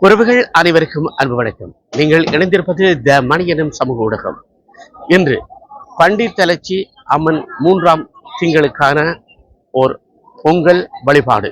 உறவுகள் அனைவருக்கும் அன்பு வணக்கம். நீங்கள் இணைந்திருப்பது த மணி எனும் சமூக ஊடகம். இன்று பண்டித் தலச்சி அம்மன் 3ஆம் திங்களுக்கான ஓர் பொங்கல் வழிபாடு.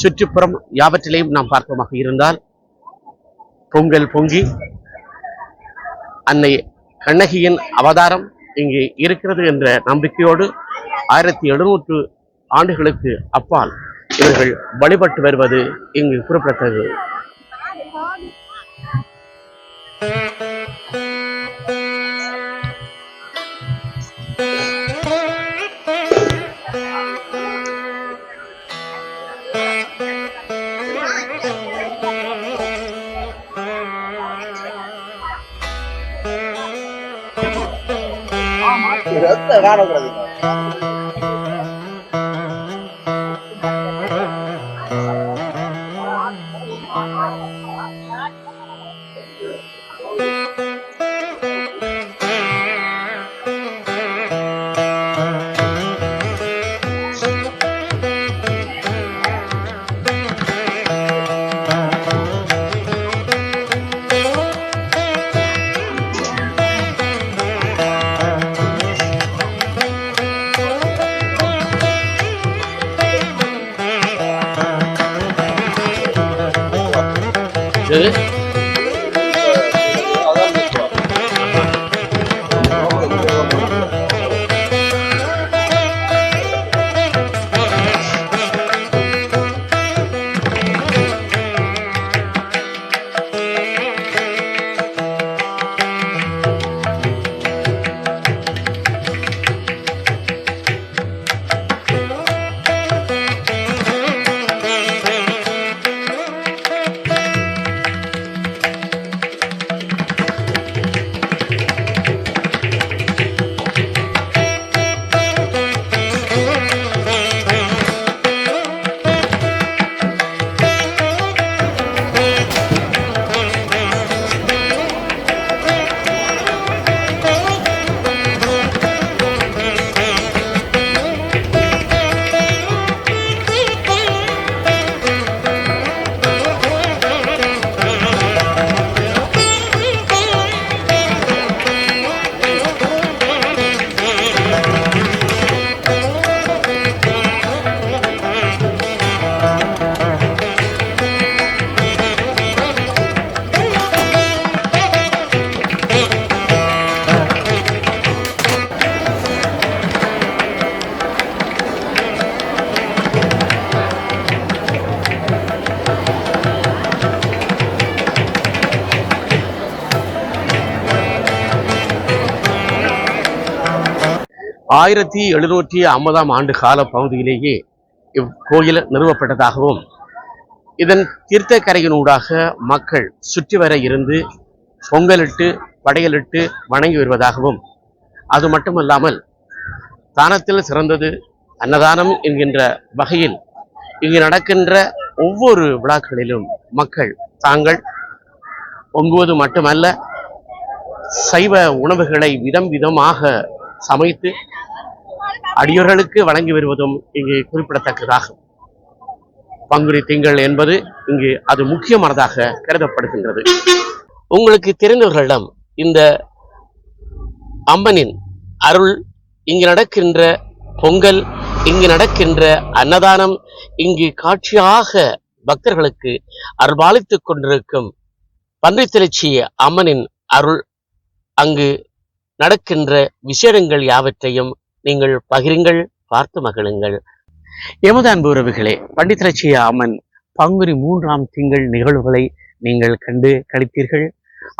சுற்றுப்புறம் யாவற்றிலையும் நாம் பார்ப்போமாக இருந்தால் பொங்கல் பொங்கி அன்னை கண்ணகியின் அவதாரம் இங்கு இருக்கிறது என்ற நம்பிக்கையோடு 1700 ஆண்டுகளுக்கு அப்பால் இவர்கள் வழிபட்டு வருவது இங்கு குறிப்பிடத்தக்கது. ஆயிரத்தி 1750ஆம் ஆண்டு கால பகுதியிலேயே இக்கோயில் நிறுவப்பட்டதாகவும் இதன் தீர்த்தக்கரையினூடாக மக்கள் சுற்றி வர இருந்து பொங்கலிட்டு படையலிட்டு வணங்கி வருவதாகவும், அது மட்டுமல்லாமல் தானத்தில் சிறந்தது அன்னதானம் என்கின்ற வகையில் இங்கு நடக்கின்ற ஒவ்வொரு விழாக்களிலும் மக்கள் தாங்கள் பொங்குவது மட்டுமல்ல, சைவ உணவுகளை விதம் விதமாக சமைத்து அடியோர்களுக்கு வழங்கி வருவதும் இங்கு குறிப்பிடத்தக்கதாகும். பங்குனி திங்கள் என்பது இங்கு அது முக்கியமானதாக கருதப்படுகின்றது. உங்களுக்கு தெரிந்தவர்களிடம் இந்த அம்மனின் அருள், இங்கு நடக்கின்ற பொங்கல், இங்கு நடக்கின்ற அன்னதானம், இங்கு காட்சியாக பக்தர்களுக்கு அருள்பாலித்துக் கொண்டிருக்கும் பன்றித்திருச்சி அம்மனின் அருள், அங்கு நடக்கின்ற விசேடங்கள் யாவற்றையும் நீங்கள் பகிருங்கள், பார்த்து மகிழுங்கள். எமது அன்பு உறவுகளே, பன்றித்திருச்சி அம்மன் பங்குனி 3ஆம் திங்கள் நிகழ்வுகளை நீங்கள் கண்டு கழித்தீர்கள்,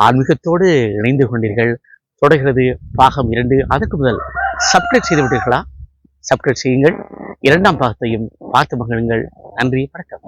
ஆன்மீகத்தோடு இணைந்து கொண்டீர்கள். தொடர்கிறது பாகம் 2. அதற்கு முதல் சப்ஸ்கிரைப் செய்து விட்டீர்களா? சப்ஸ்கிரைப் செய்யுங்கள். 2ஆம் பாகத்தையும் பார்த்து மகிழுங்கள். நன்றி, வணக்கம்.